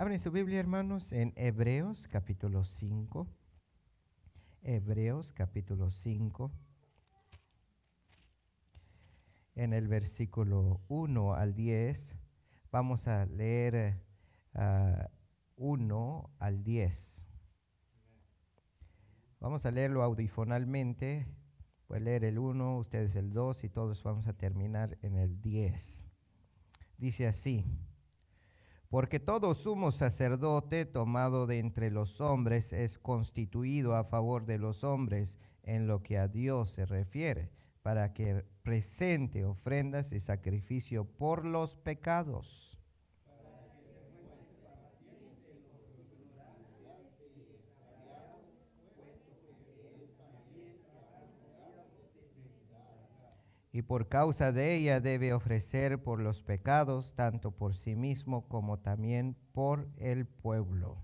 Abren su Biblia, hermanos, en Hebreos capítulo 5. Hebreos capítulo 5. En el versículo 1 al 10. Vamos a leer 1 al 10. Vamos a leerlo audifonalmente. Voy a leer el 1, ustedes el 2 y todos vamos a terminar en el 10. Dice así: porque todo sumo sacerdote tomado de entre los hombres es constituido a favor de los hombres en lo que a Dios se refiere, para que presente ofrendas y sacrificio por los pecados. Y por causa de ella debe ofrecer por los pecados, tanto por sí mismo como también por el pueblo.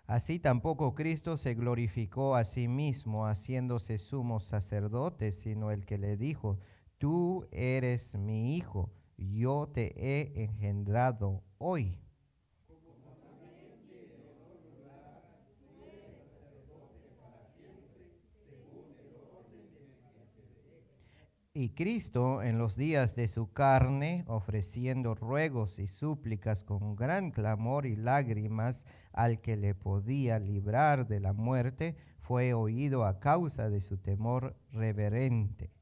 Así tampoco Cristo se glorificó a sí mismo, haciéndose sumo sacerdote, sino el que le dijo: tú eres mi hijo, yo te he engendrado hoy. Y Cristo, en los días de su carne, ofreciendo ruegos y súplicas con gran clamor y lágrimas al que le podía librar de la muerte, fue oído a causa de su temor reverente.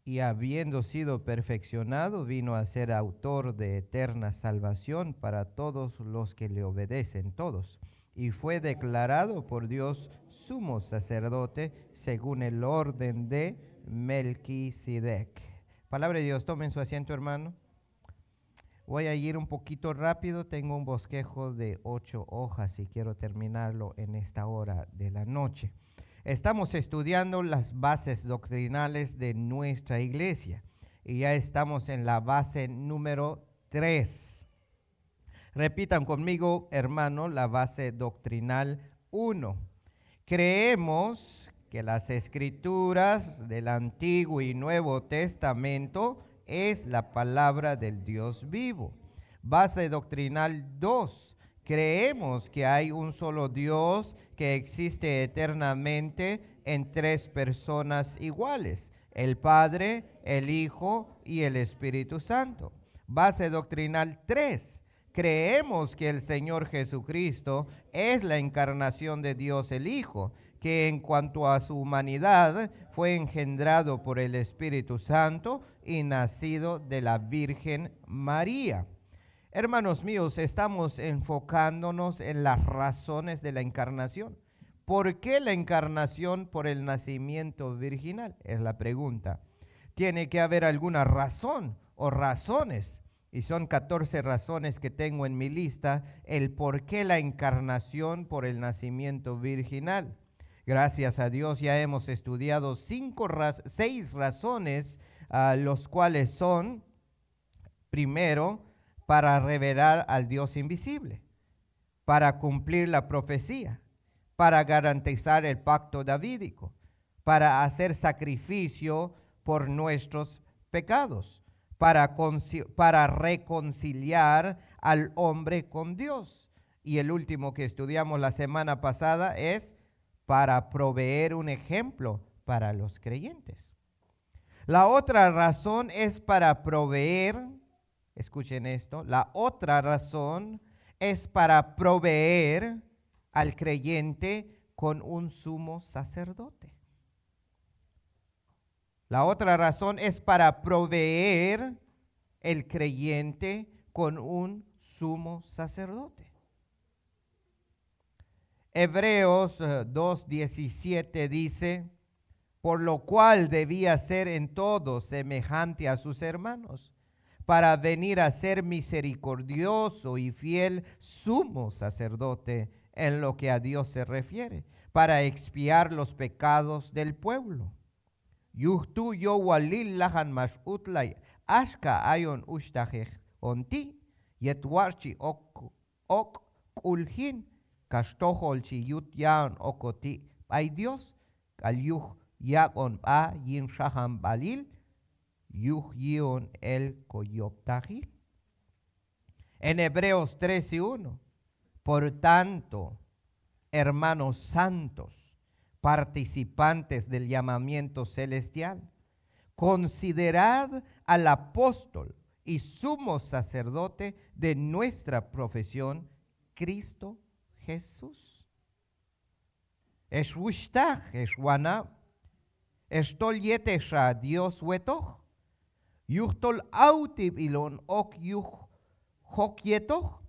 Y habiendo sido perfeccionado, vino a ser autor de eterna salvación para todos los que le obedecen, todos. Y fue declarado por Dios sumo sacerdote según el orden de Melquisedec. Palabra de Dios, tomen su asiento, hermano. Voy a ir un poquito rápido, tengo un bosquejo de 8 hojas y quiero terminarlo en esta hora de la noche. Estamos estudiando las bases doctrinales de nuestra iglesia y ya estamos en la base número 3. Repitan conmigo, hermano, la base doctrinal 1. Creemos que las escrituras del Antiguo y Nuevo Testamento es la palabra del Dios vivo. Base doctrinal 2. Creemos que hay un solo Dios que existe eternamente en 3 personas iguales: el Padre, el Hijo y el Espíritu Santo. Base doctrinal 3. Creemos que el Señor Jesucristo es la encarnación de Dios el Hijo, que en cuanto a su humanidad fue engendrado por el Espíritu Santo y nacido de la Virgen María. Hermanos míos, estamos enfocándonos en las razones de la encarnación. ¿Por qué la encarnación por el nacimiento virginal? Es la pregunta. Tiene que haber alguna razón o razones, y son 14 razones que tengo en mi lista, el por qué la encarnación por el nacimiento virginal. Gracias a Dios ya hemos estudiado 6 razones, los cuales son: primero, para revelar al Dios invisible, para cumplir la profecía, para garantizar el pacto davídico, para hacer sacrificio por nuestros pecados, para reconciliar al hombre con Dios. Y el último que estudiamos la semana pasada es para proveer un ejemplo para los creyentes. La otra razón es para proveer. Escuchen esto, la otra razón es para proveer al creyente con un sumo sacerdote. La otra razón es para proveer el creyente con un sumo sacerdote. Hebreos 2:17 dice: por lo cual debía ser en todo semejante a sus hermanos, para venir a ser misericordioso y fiel sumo sacerdote en lo que a Dios se refiere, para expiar los pecados del pueblo. Yuhtu yo walil lahan mashutlay ashka ayon ushtahej onti yetwarchi ok kulhin, kastohol chi yut yan okoti ay Dios, kalyuh yakon pa yin shaham balil, yuh yion el koyoptahil. En Hebreos 13:1, por tanto, hermanos santos, participantes del llamamiento celestial, considerad al apóstol y sumo sacerdote de nuestra profesión, Cristo Jesús. Eswushtach, eswana, estol yetesha Dios wetoch, yuhtol autib ilon ok yuh hok yetoch,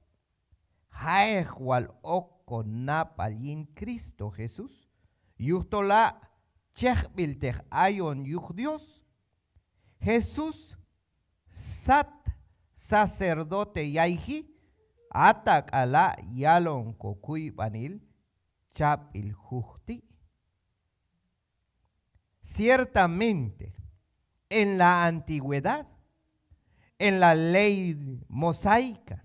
haech wal ok konap alin Cristo Jesús, yuhtola chechbiltech ayon yuh Dios, Jesús sat sacerdote yaihi, atak ala yalon kokuy panil, chap il juhti. Ciertamente, en la antigüedad, en la ley mosaica,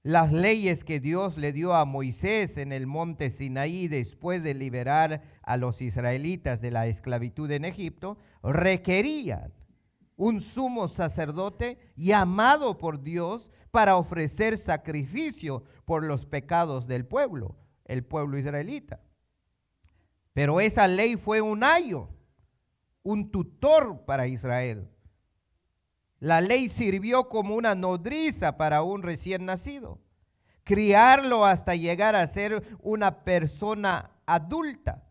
las leyes que Dios le dio a Moisés en el monte Sinaí después de liberar a los israelitas de la esclavitud en Egipto, requerían un sumo sacerdote llamado por Dios para ofrecer sacrificio por los pecados del pueblo, el pueblo israelita. Pero esa ley fue un ayo, un tutor para Israel. La ley sirvió como una nodriza para un recién nacido, criarlo hasta llegar a ser una persona adulta.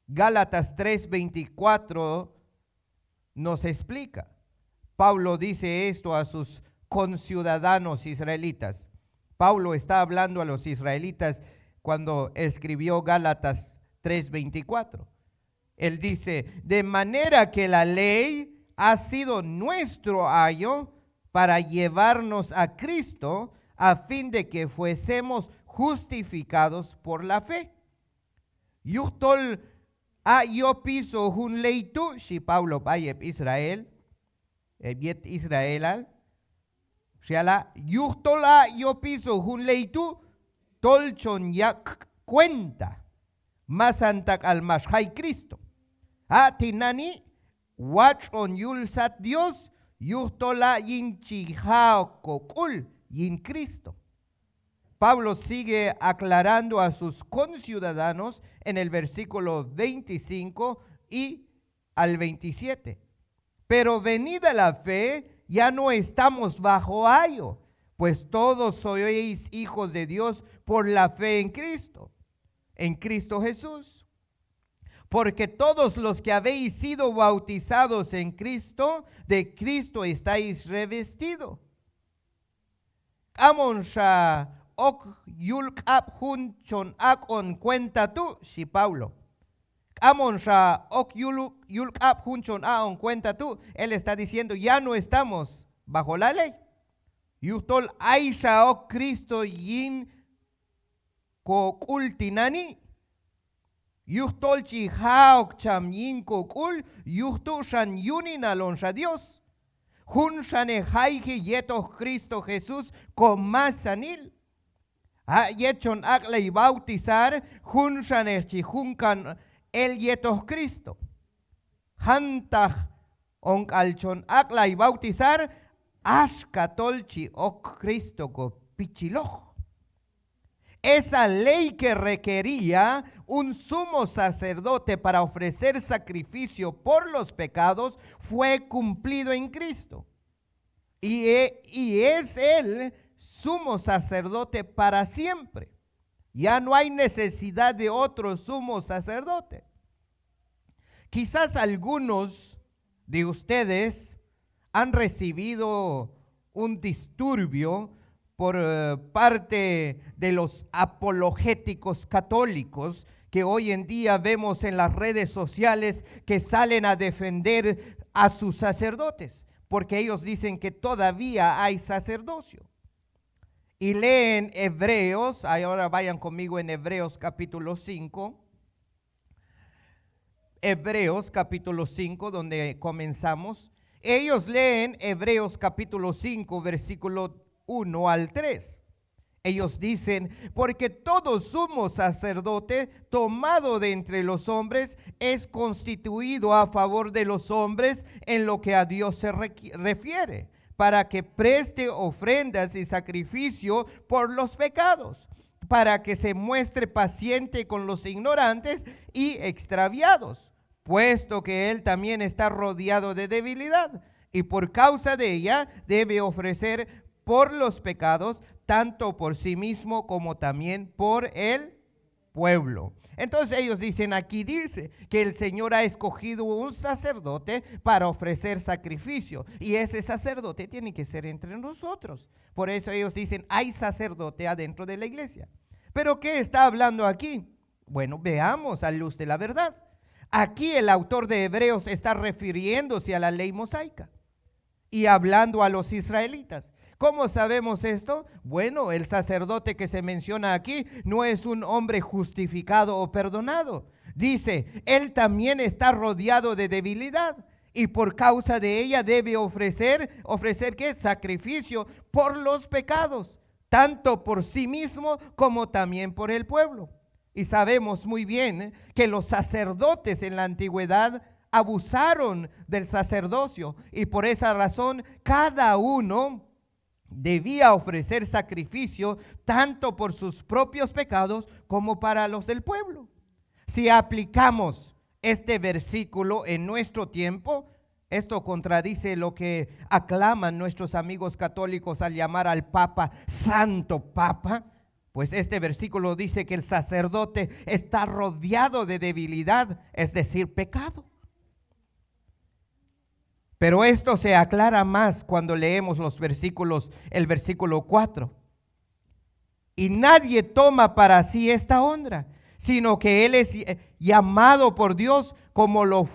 Gálatas 3:24 nos explica. Pablo dice esto a sus conciudadanos israelitas. Pablo está hablando a los israelitas cuando escribió Gálatas 3:24. Él dice, de manera que la ley ha sido nuestro ayo para llevarnos a Cristo a fin de que fuésemos justificados por la fe. Yuhtol yo piso hun leitu, si Pablo payep Israel, viet Israelal, Shala, yuhtola yo piso hun leitu, tolchon yak cuenta, masantak al mashai Cristo. Tinani, wachon yulsat Dios, yuhtola yin chihao kokul yin Cristo. Pablo sigue aclarando a sus conciudadanos en el versículo 25 y al 27. Pero venida la fe, ya no estamos bajo ayo, pues todos sois hijos de Dios por la fe en Cristo Jesús. Porque todos los que habéis sido bautizados en Cristo, de Cristo estáis revestidos. Amonsha ok yulk ap hun chon ak on cuenta tú, si Paulo. Amonsha ok yulk ap hun chon a on cuenta tú. Él está diciendo, ya no estamos bajo la ley. Yustol aisha ok Cristo yin kokul tinani. Yustol chi haok cham yin kokul, yustu shan yunin alonsha Dios. Hun shane haige yeto Cristo Jesús con más sanil. Yechon akla y bautizar, hun shane chihunkan el yeto Cristo. Hantach on alchon akla y bautizar, ashkatolchi ok Cristo go pichiloch. Esa ley que requería un sumo sacerdote para ofrecer sacrificio por los pecados fue cumplido en Cristo. Y es el sumo sacerdote para siempre. Ya no hay necesidad de otro sumo sacerdote. Quizás algunos de ustedes han recibido un disturbio por parte de los apologéticos católicos que hoy en día vemos en las redes sociales que salen a defender a sus sacerdotes, porque ellos dicen que todavía hay sacerdocio. Y leen Hebreos, ahora vayan conmigo en Hebreos capítulo 5. Hebreos capítulo 5, donde comenzamos. Ellos leen Hebreos capítulo 5, versículo 1 al 3. Ellos dicen, porque todo sumo sacerdote tomado de entre los hombres es constituido a favor de los hombres en lo que a Dios se refiere, para que preste ofrendas y sacrificio por los pecados, para que se muestre paciente con los ignorantes y extraviados, puesto que él también está rodeado de debilidad, y por causa de ella debe ofrecer por los pecados, tanto por sí mismo como también por el pueblo. Entonces ellos dicen, aquí dice que el Señor ha escogido un sacerdote para ofrecer sacrificio, y ese sacerdote tiene que ser entre nosotros. Por eso ellos dicen, hay sacerdote adentro de la iglesia. ¿Pero qué está hablando aquí? Bueno, veamos a luz de la verdad. Aquí el autor de Hebreos está refiriéndose a la ley mosaica y hablando a los israelitas. ¿Cómo sabemos esto? Bueno, el sacerdote que se menciona aquí no es un hombre justificado o perdonado. Dice, él también está rodeado de debilidad y por causa de ella debe ofrecer ¿qué? Sacrificio por los pecados, tanto por sí mismo como también por el pueblo. Y sabemos muy bien que los sacerdotes en la antigüedad abusaron del sacerdocio y por esa razón cada uno debía ofrecer sacrificio tanto por sus propios pecados como para los del pueblo. Si aplicamos este versículo en nuestro tiempo, esto contradice lo que aclaman nuestros amigos católicos al llamar al Papa Santo Papa, pues este versículo dice que el sacerdote está rodeado de debilidad, es decir, pecado. Pero esto se aclara más cuando leemos los versículos, el versículo 4. Y nadie toma para sí esta honra, sino que él es llamado por Dios como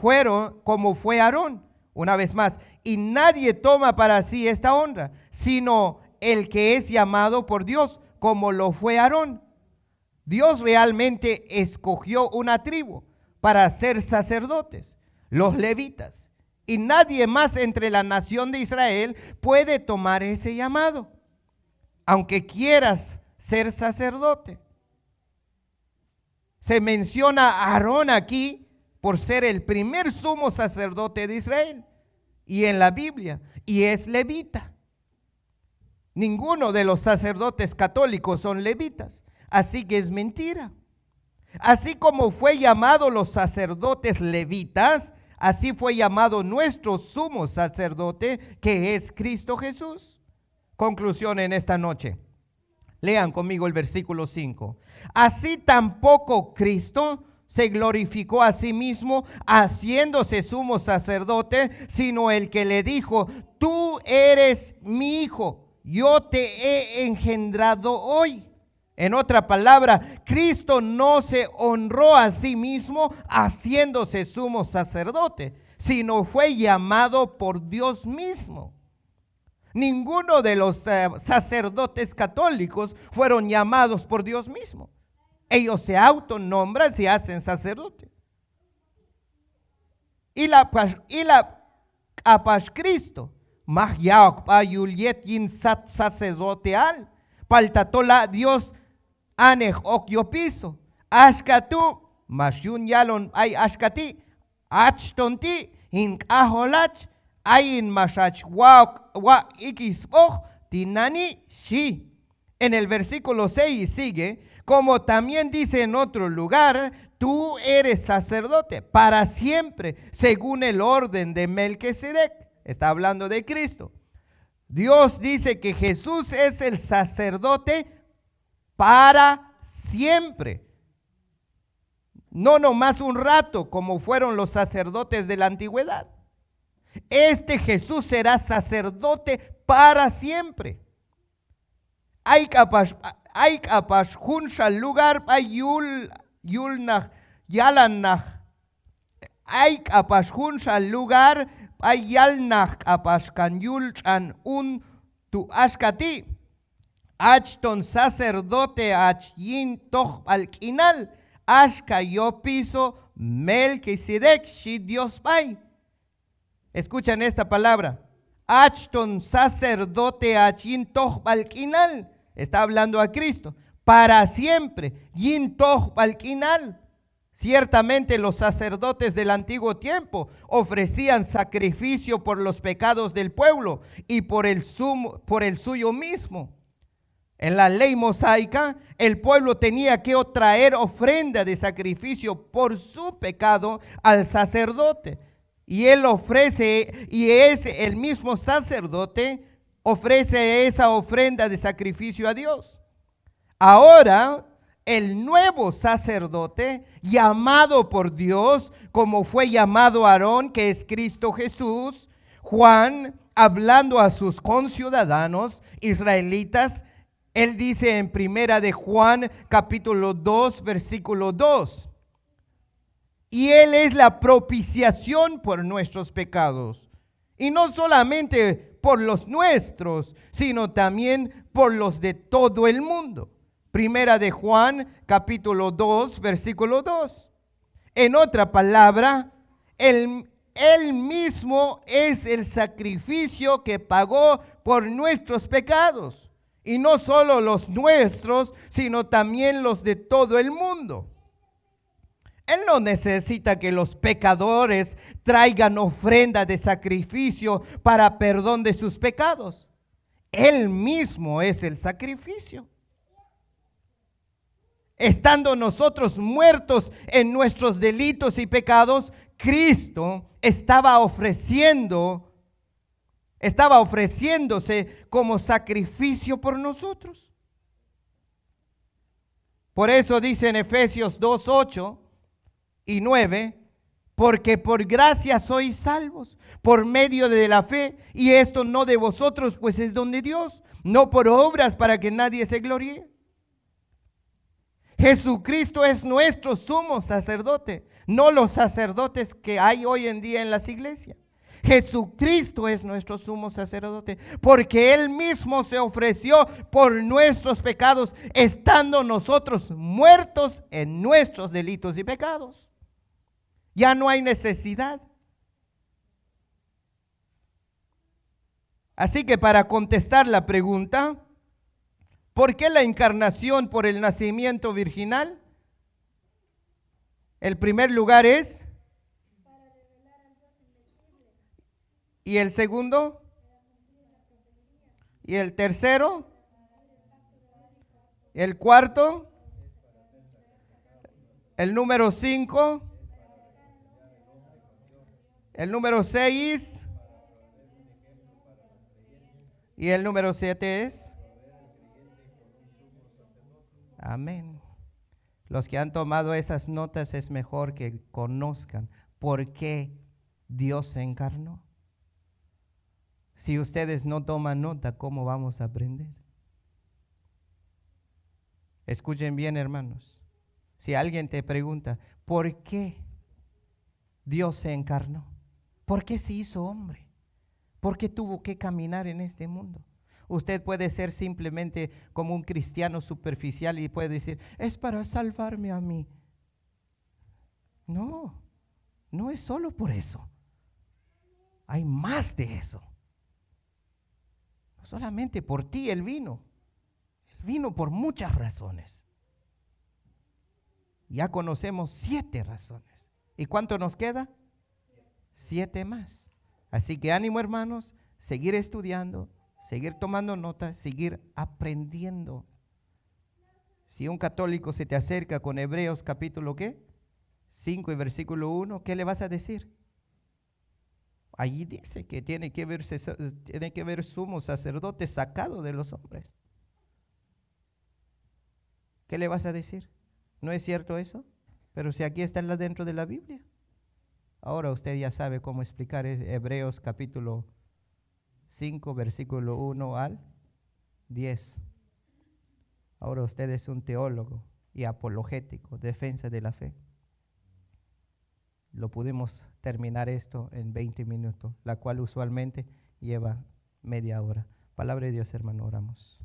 fue Aarón. Una vez más, y nadie toma para sí esta honra, sino el que es llamado por Dios como lo fue Aarón. Dios realmente escogió una tribu para ser sacerdotes, los levitas. Y nadie más entre la nación de Israel puede tomar ese llamado, aunque quieras ser sacerdote. Se menciona a Aarón aquí por ser el primer sumo sacerdote de Israel y en la Biblia, y es levita. Ninguno de los sacerdotes católicos son levitas, así que es mentira. Así como fue llamado los sacerdotes levitas, así fue llamado nuestro sumo sacerdote, que es Cristo Jesús. Conclusión en esta noche. Lean conmigo el versículo 5. Así tampoco Cristo se glorificó a sí mismo haciéndose sumo sacerdote, sino el que le dijo, tú eres mi hijo, yo te he engendrado hoy. En otra palabra, Cristo no se honró a sí mismo haciéndose sumo sacerdote, sino fue llamado por Dios mismo. Ninguno de los sacerdotes católicos fueron llamados por Dios mismo. Ellos se autonombran, se hacen sacerdote. Y la apash Cristo, más ya ayuliet yin sacerdoteal, paltatola Dios anej okyopiso, ashkatu, masyun yalon ay ashkati, achtonti, hink aholach, ayin mashach wa ikisoj, tinani shi. En el versículo 6 sigue, como también dice en otro lugar, tú eres sacerdote para siempre, según el orden de Melquisedec. Está hablando de Cristo. Dios dice que Jesús es el sacerdote para siempre. No nomás un rato como fueron los sacerdotes de la antigüedad. Este Jesús será sacerdote para siempre. Hay capaz junshal lugar yulnach yalanach. Hay capaz junshal lugar yalnach capaz kan yulchan un tu ashkati. Achton sacerdote ach yin toch alquinal. Ashka yo piso Melquisedec shi Dios Pai. Escuchan esta palabra. Achton sacerdote ach yin toch alquinal. está hablando a Cristo, para siempre, yin toj balkinal. Ciertamente los sacerdotes del antiguo tiempo ofrecían sacrificio por los pecados del pueblo y por el suyo mismo. En la ley mosaica, el pueblo tenía que traer ofrenda de sacrificio por su pecado al sacerdote. Y él ofrece, y es el mismo sacerdote, ofrece esa ofrenda de sacrificio a Dios. Ahora, el nuevo sacerdote, llamado por Dios, como fue llamado Aarón, que es Cristo Jesús, Juan, hablando a sus conciudadanos israelitas, él dice en primera de Juan, capítulo 2, versículo 2, y él es la propiciación por nuestros pecados, y no solamente por los nuestros, sino también por los de todo el mundo. Primera de Juan, capítulo 2, versículo 2. En otra palabra, él mismo es el sacrificio que pagó por nuestros pecados. Y no solo los nuestros, sino también los de todo el mundo. Él no necesita que los pecadores traigan ofrenda de sacrificio para perdón de sus pecados. Él mismo es el sacrificio. Estando nosotros muertos en nuestros delitos y pecados, Cristo estaba ofreciéndose como sacrificio por nosotros. Por eso dice en Efesios 2, 8 y 9, porque por gracia sois salvos, por medio de la fe, y esto no de vosotros, pues es don de Dios, no por obras para que nadie se gloríe. Jesucristo es nuestro sumo sacerdote, no los sacerdotes que hay hoy en día en las iglesias. Jesucristo es nuestro sumo sacerdote, porque Él mismo se ofreció por nuestros pecados, estando nosotros muertos en nuestros delitos y pecados. Ya no hay necesidad. Así que para contestar la pregunta, ¿por qué la encarnación por el nacimiento virginal? El primer lugar es. ¿Y el segundo? ¿Y el tercero? ¿El cuarto? ¿El número 5? ¿El número 6? ¿Y el número 7 es? Amén. Los que han tomado esas notas es mejor que conozcan por qué Dios se encarnó. Si ustedes no toman nota, ¿cómo vamos a aprender? Escuchen bien, hermanos. Si alguien te pregunta, ¿por qué Dios se encarnó? ¿Por qué se hizo hombre? ¿Por qué tuvo que caminar en este mundo? Usted puede ser simplemente como un cristiano superficial y puede decir, es para salvarme a mí. No, no es solo por eso. Hay más de eso. No solamente por ti Él vino. Él vino por muchas razones. Ya conocemos 7 razones. ¿Y cuánto nos queda? 7 más. Así que ánimo, hermanos, seguir estudiando, seguir tomando notas, seguir aprendiendo. Si un católico se te acerca con Hebreos capítulo ¿qué? 5 y versículo 1, ¿qué le vas a decir? Allí dice que tiene que ver sumo sacerdote sacado de los hombres. ¿Qué le vas a decir? ¿No es cierto eso? Pero si aquí está dentro de la Biblia. Ahora usted ya sabe cómo explicar Hebreos capítulo 5, versículo 1 al 10. Ahora usted es un teólogo y apologético, defensa de la fe. Lo pudimos terminar esto en 20 minutos, la cual usualmente lleva media hora. Palabra de Dios, hermano, oramos.